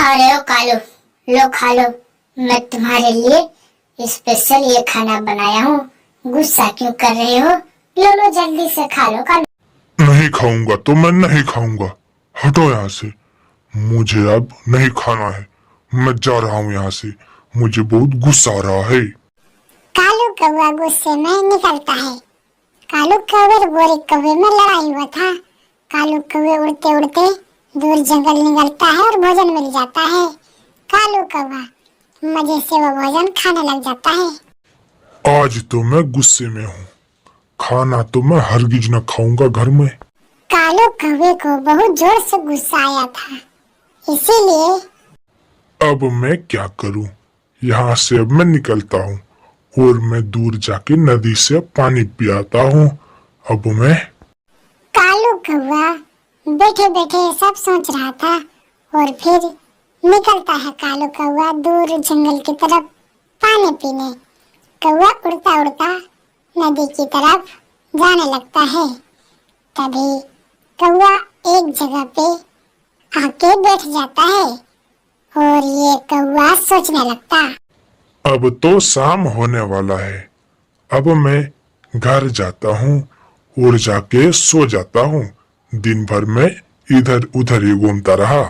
अरे ओ कालू, लो खा लो। मैं तुम्हारे लिए स्पेशल ये खाना बनाया हूँ। गुस्सा क्यों कर रहे हो? लो लो जल्दी से खा लो खा लो। नहीं खाऊंगा तो मैं नहीं खाऊंगा। हटो यहाँ से। मुझे अब नहीं खाना है। मैं जा रहा हूँ यहाँ से। मुझे बहुत गुस्सा आ रहा है। कालू कौवा गुस्से में निकलता है। कालू कौवे और गोरे कौवे में लड़ाई हुआ था। कालू कौवे उड़ते उड़ते दूर जंगल निकलता है और भोजन मिल जाता है। कालू कौवा मजे से वो भोजन खाने लग जाता है। आज तो मैं गुस्से में हूँ। खाना तो मैं हरगिज न खाऊंगा घर में। कालू कौवे को बहुत जोर से गुस्सा आया था, इसीलिए अब मैं क्या करूँ? यहाँ से अब मैं निकलता हूँ और मैं दूर जाके नदी से पानी पियाता हूँ। अब मैं कालू कौवा बैठे बैठे सब सोच रहा था और फिर निकलता है कालू कौवा दूर जंगल की तरफ पानी पीने। कौवा उड़ता उड़ता नदी की तरफ जाने लगता है। तभी कौवा एक जगह पे आके बैठ जाता है और ये कौवा सोचने लगता, अब तो शाम होने वाला है। अब मैं घर जाता हूँ और जाके सो जाता हूँ। दिन भर मैं इधर उधर ही घूमता रहा।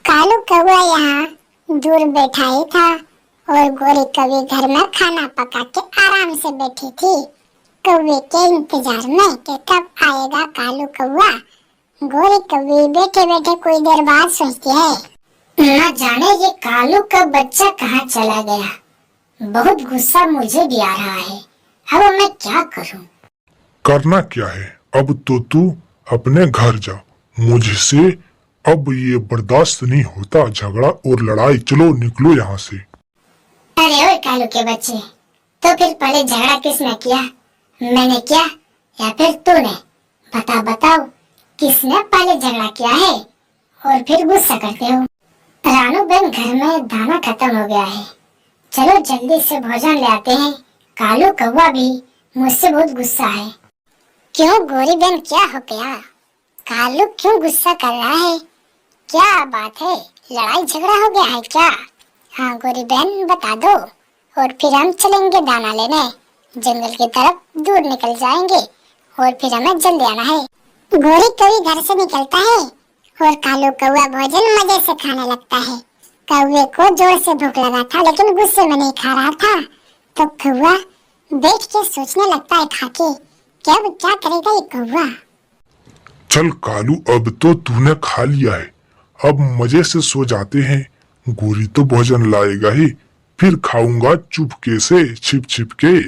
कालू कौवा यहाँ दूर बैठा ही था और गोरी कौवी घर में खाना पका के आराम से बैठी थी, कौवे के इंतजार में कि कब आएगा कालू कौवा। गोरी कौवी बैठे बैठे कोई देर बाद सोचती है, न जाने ये कालू का बच्चा कहाँ चला गया। बहुत गुस्सा मुझे भी आ रहा है। अब मैं क्या करूँ? करना क्या है? अब तो तू अपने घर जा। मुझसे अब ये बर्दाश्त नहीं होता झगड़ा और लड़ाई। चलो निकलो यहाँ से। अरे ओए कालू के बच्चे, तो फिर पहले झगड़ा किसने किया? मैंने किया या फिर तूने? बताओ किसने पहले झगड़ा किया है और फिर गुस्सा करते हो? रानू बहन घर में दाना खत्म हो गया है। चलो जल्दी से भोजन ले आते हैं। कालू कौवा भी मुझसे बहुत गुस्सा है। क्यों गोरी बहन, क्या हो गया? कालू क्यों गुस्सा कर रहा है? क्या बात है, लड़ाई झगड़ा हो गया है क्या? हाँ गोरी बहन बता दो और फिर हम चलेंगे दाना लेने। जंगल की तरफ दूर निकल जाएंगे और फिर हमें जल्दी आना है। गोरी कौवी घर से निकलता है और कालू कौवा भोजन मजे से खाने लगता है। कौवे को जोर से भूख लगा था लेकिन गुस्से में नहीं खा रहा था, तो कौवा बैठ के सोचने लगता है खाके कि अब क्या करेगा ये कौवा। चल कालू, अब तो तूने खा लिया है। अब मजे से सो जाते हैं। गोरी तो भोजन लाएगा ही, फिर खाऊंगा चुपके से छिप छिप के।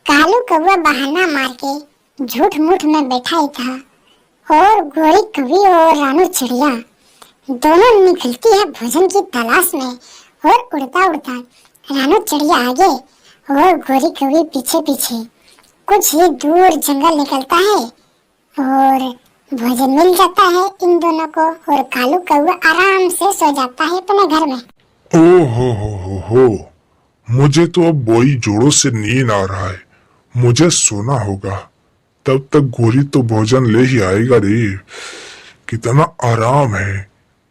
कालू कौवा बहाना मार के झूठ मूठ में बैठा ही था और गोरी कौवी और रानू चिड़िया दोनों निकलती है भोजन की तलाश में। और उड़ता उड़ता रानू चिड़िया आगे और गोरी कौवी पीछे पीछे कुछ ही दूर जंगल निकलता है और भोजन मिल जाता है इन दोनों को और कालू कौवा आराम से सो जाता है अपने घर में। ओ हो, मुझे तो अब बोई जोड़ों से नींद आ रहा है। मुझे सोना होगा। तब तक गोरी तो भोजन ले ही आएगा रे। कितना आराम है।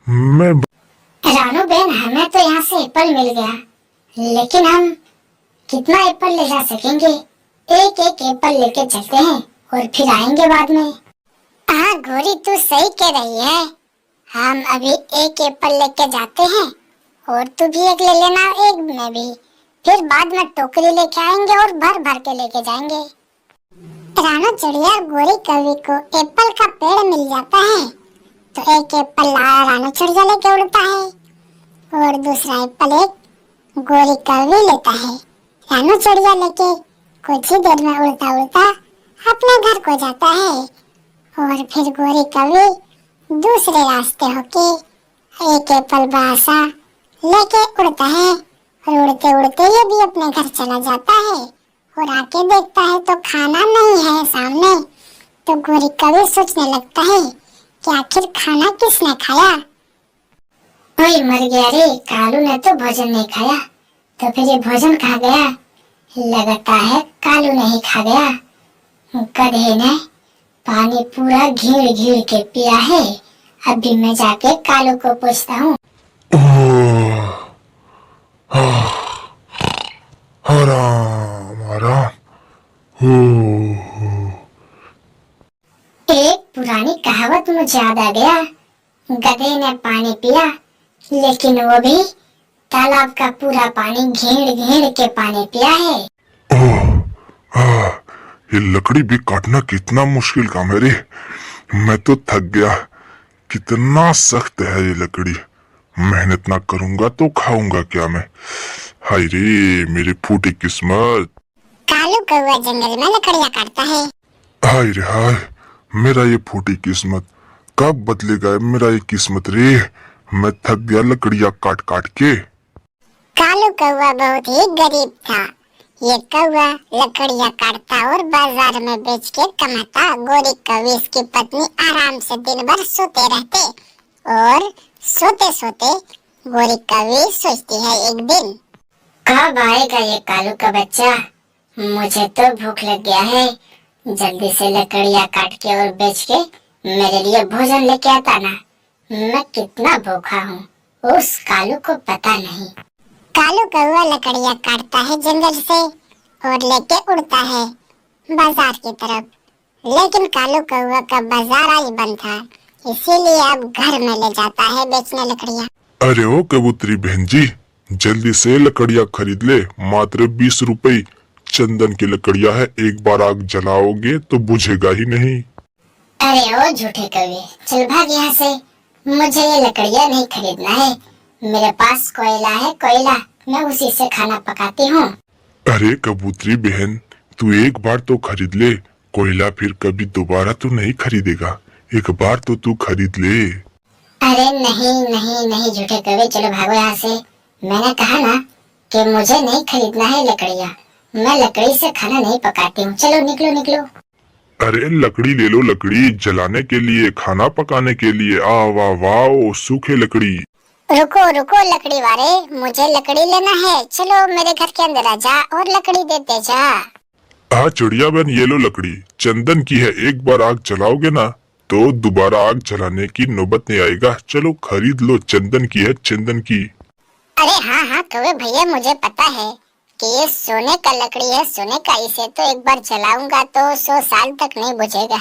मैं रानू बहन, हमें तो यहाँ से एप्पल मिल गया, लेकिन हम कितना एप्पल ले जा सकेंगे? एक एक एप्पल लेके चलते हैं और फिर आएंगे बाद में। हाँ गोरी, तू सही कह रही है। हम अभी एक एप्पल लेके जाते हैं और तू भी एक ले लेना, एक मैं भी। फिर बाद में टोकरी लेके आएंगे और भर भर के लेके जाएंगे। रानू चिड़िया गोरी कौवी को एप्पल का पेड़ मिल जाता है, तो एक एप्पल रानू चिड़िया लेके उड़ता है और दूसरा एप्पल एक गोरी कौवी लेता है। रानू चिड़िया लेके कुछ ही देर में उड़ता उड़ता अपने घर को जाता है और फिर गोरी कौवी दूसरे रास्ते होके एक एप्पल बड़ा सा लेके उड़ता है और उड़ते उड़ते ये भी अपने घर चला जाता है और आके देखता है तो खाना नहीं है सामने। तो गोरी कौवी सोचने लगता है कि आखिर खाना किसने खाया। ओए मर गया रे, कालू ने तो भोजन नहीं खाया, तो फिर ये भोजन खा गया? लगता है कालू ने ही खा गया। गधे ने पानी पूरा घीड़ घीड़ के पिया है, अभी मैं जाके कालू को पूछता हूँ। आराम आराम। एक पुरानी कहावत मुझे याद आ गया। गधे ने पानी पिया, लेकिन वो भी तालाब का पूरा पानी घेड़ घेड़ के पानी पिया है। ये लकड़ी भी काटना कितना मुश्किल काम है रे। मैं तो थक गया। कितना सख्त है ये लकड़ी। मेहनत ना करूंगा तो खाऊंगा क्या मैं। हाय रे मेरी फूटी किस्मत। कालू कौवा जंगल में लकड़ियाँ काटता है। हाय रे हाय, मेरा ये फूटी किस्मत। कब बदलेगा मेरा ये किस्मत रे। मैं थक गया लकड़ियां काट काट के। कालू कौवा बहुत ही गरीब था। ये कौवा लकड़ियाँ काटता और बाजार में बेच के कमाता। गोरी कौवे की पत्नी आराम से दिन भर सोते रहते और सोते सोते गोरी कौवे सोचती है एक दिन कब आएगा ये कालू का बच्चा। मुझे तो भूख लग गया है। जल्दी से लकड़ियाँ काट के और बेच के मेरे लिए भोजन लेके आता ना। मैं कितना भूखा हूँ उस कालू को पता नहीं। कालू कौवा लकड़ियाँ काटता है जंगल से और लेके उड़ता है बाजार की तरफ। लेकिन कालू कौवा का बाजार आज बंद था, इसीलिए अब घर में ले जाता है बेचने लकड़ियाँ। अरे ओ कबूतरी बहन जी, जल्दी से लकड़ियां खरीद ले। मात्र 20 रुपए चंदन की लकड़ियां है। एक बार आग जलाओगे तो बुझेगा ही नहीं। अरे ओ झूठे कौवे, चल भाग यहाँ से। मुझे ये लकड़ियाँ नहीं खरीदना है। मेरे पास कोयला है, कोयला। मैं उसी से खाना पकाती हूँ। अरे कबूतरी बहन, तू एक बार तो खरीद ले। कोयला फिर कभी दोबारा तो नहीं खरीदेगा। एक बार तो तू खरीद ले। अरे नहीं नहीं नहीं झूठे कौवे, चलो भागो यहाँ से। मैंने कहा ना कि मुझे नहीं खरीदना है लकड़ियाँ। मैं लकड़ी से खाना नहीं पकाती हूँ। चलो निकलो निकलो। अरे लकड़ी ले लो, लकड़ी जलाने के लिए, खाना पकाने के लिए। आ वाह वाह, सूखे लकड़ी। रुको रुको लकड़ी वाले, मुझे लकड़ी लेना है। चलो मेरे घर के अंदर आ जा और लकड़ी देते जा। हाँ चिड़िया बहन, ये लो लकड़ी, चंदन की है। एक बार आग जलाओगे ना तो दोबारा आग जलाने की नौबत नहीं आएगा। चलो खरीद लो, चंदन की है, चंदन की। अरे हाँ हाँ कौवे भैया, मुझे पता है कि ये सोने का लकड़ी है, सोने का। इसे तो एक बार जलाऊंगा तो 100 साल तक नहीं बुझेगा।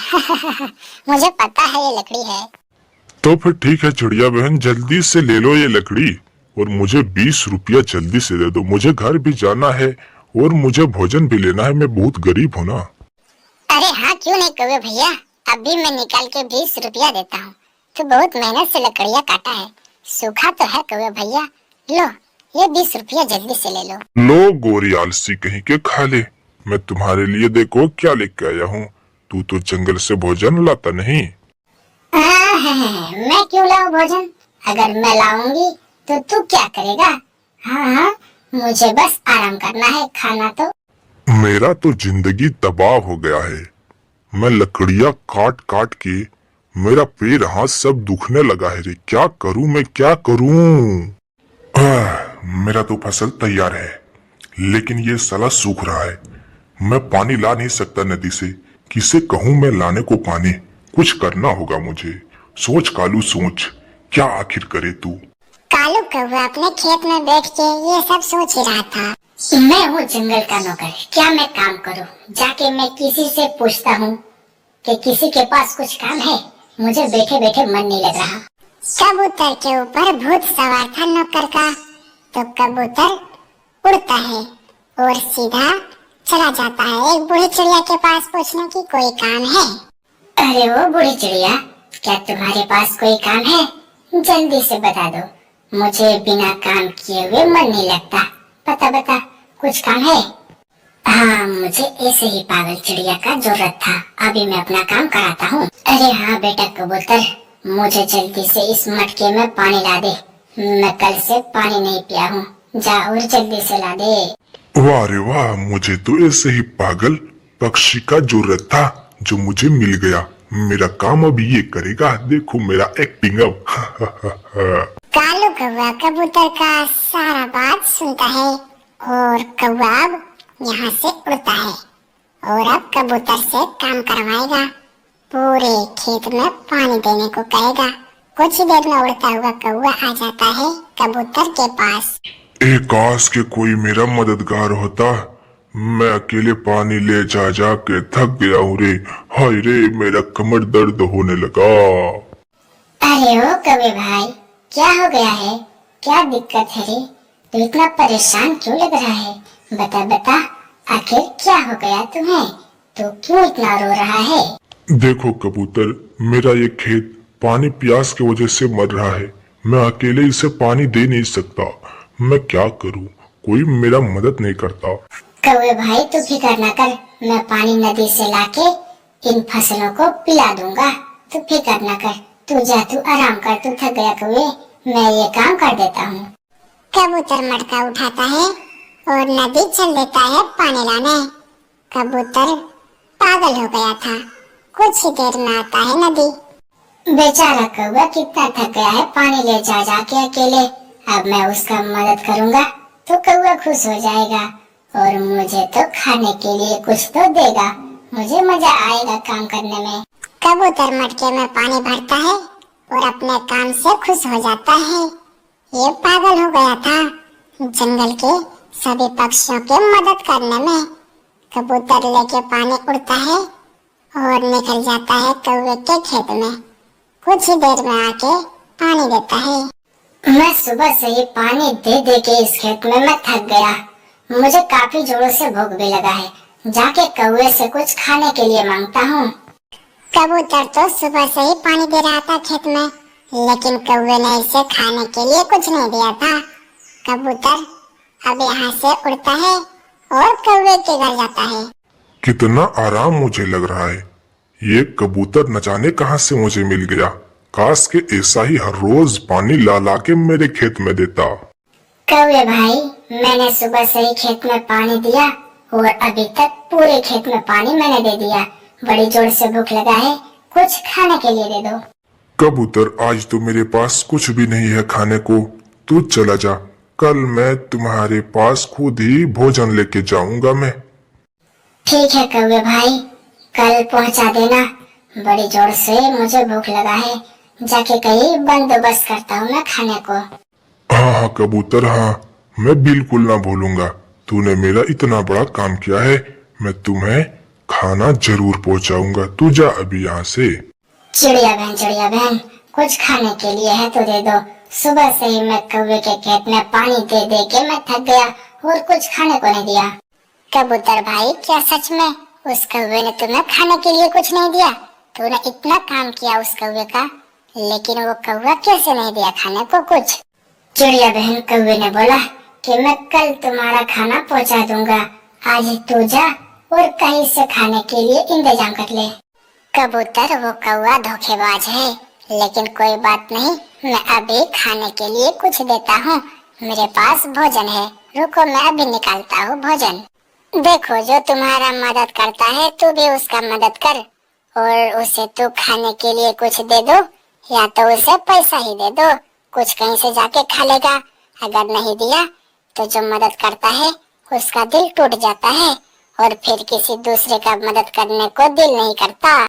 मुझे पता है ये लकड़ी है। तो फिर ठीक है चिड़िया बहन, जल्दी से ले लो ये लकड़ी और मुझे 20 रुपया जल्दी से दे दो। मुझे घर भी जाना है और मुझे भोजन भी लेना है। मैं बहुत गरीब हूँ ना। अरे हाँ क्यों नहीं कौवे भैया, अभी मैं निकाल के 20 रुपया देता हूँ। तो बहुत मेहनत से लकड़ियाँ काटा है, सूखा तो है कौवे भैया। लो ये 20 रुपया जल्दी से ले लो। लो गोरी आलसी कहीं के, खा ले। मैं तुम्हारे लिए देखो क्या लेके आया हूँ। तू तो जंगल से भोजन लाता नहीं। मैं क्यों लाऊं भोजन? अगर मैं लाऊंगी तो तू क्या करेगा? हाँ हाँ, मुझे बस आराम करना है, खाना तो। मेरा तो जिंदगी तबाह हो गया है। मैं लकड़ियां काट काट के मेरा पैर हाथ सब दुखने लगा है रे। क्या करूं मैं, क्या करूं? मेरा तो फसल तैयार है, लेकिन ये साला सूख रहा है। मैं पानी ला नहीं सकता नदी से। किसे कहूं मैं लाने को पानी? कुछ करना होगा मुझे। सोच कालू सोच, क्या आखिर करे तू? कालू कौवा अपने खेत में बैठ के ये सब सोच ही रहा था। मैं हूँ जंगल का नौकर, क्या मैं काम करूँ? जाके मैं किसी से पूछता हूँ कि किसी के पास कुछ काम है। मुझे बैठे बैठे मन नहीं लग रहा। कबूतर के ऊपर भूत सवार था नौकर का। तो कबूतर उड़ता है और सीधा चला जाता है एक बूढ़ी चिड़िया के पास पूछने की कोई काम है। अरे वो बूढ़ी चिड़िया, क्या तुम्हारे पास कोई काम है? जल्दी से बता दो, मुझे बिना काम किए हुए मन नहीं लगता। बता बता, कुछ काम है? हाँ, मुझे ऐसे ही पागल चिड़िया का जरूरत था। अभी मैं अपना काम कराता हूँ। अरे हाँ बेटा कबूतर, मुझे जल्दी से इस मटके में पानी ला दे। मैं कल से पानी नहीं पिया हूँ। जा और जल्दी से ला दे। वाह रे वाह, मुझे तो ऐसे ही पागल पक्षी का जरूरत था जो मुझे मिल गया। मेरा काम अभी ये करेगा। देखो मेरा एक्टिंग अब। कालू कौवा कबूतर का सारा बात सुनता है और कौवा अब यहाँ से उड़ता है और अब कबूतर से काम करवाएगा। पूरे खेत में पानी देने को कहेगा कुछ ही देर में उड़ता हुआ कौवा आ जाता है कबूतर के पास। काश के कोई मेरा मददगार होता। मैं अकेले पानी ले जा जा के थक गया हूँ रे। हाय रे, मेरा कमर दर्द होने लगा। अरे ओ कौवे भाई, क्या हो गया है? क्या दिक्कत है रे? तू इतना परेशान क्यों लग रहा है? बता बता, आखिर क्या हो गया तुम्हें? तू क्यों इतना रो रहा है? देखो कबूतर, मेरा ये खेत पानी प्यास की वजह से मर रहा है। मैं अकेले इसे पानी दे नहीं सकता। मैं क्या करूं? कोई मेरा मदद नहीं करता। कौवे भाई तू फिक्र न कर, मैं पानी नदी से लाके इन फसलों को पिला दूंगा। तू फिक्र न कर, तू जा, तू आराम कर, तू थक गया कौवे, मैं ये काम कर देता हूँ। कबूतर मटका उठाता है और नदी चल देता है पानी लाने। कबूतर पागल हो गया था। कुछ ही देर में आता है नदी। बेचारा कौवा कितना थक गया है पानी ले जा जाके अकेले। अब मैं उसका मदद करूंगा तो कौवा खुश हो जाएगा और मुझे तो खाने के लिए कुछ तो देगा। मुझे मजा आएगा काम करने में। कबूतर मटके में पानी भरता है और अपने काम से खुश हो जाता है। ये पागल हो गया था जंगल के सभी पक्षियों की मदद करने में। कबूतर लेके पानी उड़ता है और निकल जाता है कौवे के खेत में। कुछ ही देर में आके पानी देता है। मैं सुबह से ही पानी दे दे के इस खेत में मैं थक गया। मुझे काफी जोरों से भूख भी लगा है। जाके कौवे से कुछ खाने के लिए मांगता हूँ। कबूतर तो सुबह से ही पानी दे रहा था खेत में, लेकिन कौवे ने इसे खाने के लिए कुछ नहीं दिया था। कबूतर अब यहाँ से उड़ता है और कौवे के घर जाता है। कितना आराम मुझे लग रहा है। ये कबूतर न जाने कहां से मुझे मिल गया। काश के ऐसा ही हर रोज पानी ला ला के मेरे खेत में देता। कौवे भाई, मैंने सुबह से ही खेत में पानी दिया और अभी तक पूरे खेत में पानी मैंने दे दिया। बड़ी जोर से भूख लगा है, कुछ खाने के लिए दे दो। कबूतर, आज तो मेरे पास कुछ भी नहीं है खाने को। तू चला जा, कल मैं तुम्हारे पास खुद ही भोजन लेके जाऊंगा मैं। ठीक है कौवे भाई, कल पहुंचा देना। बड़ी जोर से मुझे भूख लगा है, जाके कहीं बंदोबस्त करता हूँ मैं खाने को। हाँ हाँ कबूतर, हाँ, मैं बिल्कुल ना भूलूंगा। तूने मेरा इतना बड़ा काम किया है, मैं तुम्हें खाना जरूर पहुंचाऊंगा। तू जा अभी यहाँ से। चिड़िया बहन, कुछ खाने के लिए है तो दे दो। सुबह से ही मैं कौवे के खेत में पानी दे दे के मैं थक गया और कुछ खाने को नहीं दिया। कबूतर भाई, क्या सच में उस कौवे ने तुम्हें खाने के लिए कुछ नहीं दिया? तूने इतना काम किया उस कौवे का, लेकिन वो कौवा कैसे नहीं दिया खाने को कुछ? चिड़िया बहन, कौवे ने बोला कि मैं कल तुम्हारा खाना पहुंचा दूंगा। आज तू जा और कहीं से खाने के लिए इंतजाम कर ले। कबूतर, वो कौवा धोखेबाज है, लेकिन कोई बात नहीं, मैं अभी खाने के लिए कुछ देता हूँ। मेरे पास भोजन है, रुको मैं अभी निकालता हूँ भोजन। देखो, जो तुम्हारा मदद करता है तू भी उसका मदद कर और उसे तू खाने के लिए कुछ दे दो, या तो उसे पैसा ही दे दो, कुछ कहीं से जाके खा लेगा। अगर नहीं दिया तो जो मदद करता है उसका दिल टूट जाता है और फिर किसी दूसरे का मदद करने को दिल नहीं करता।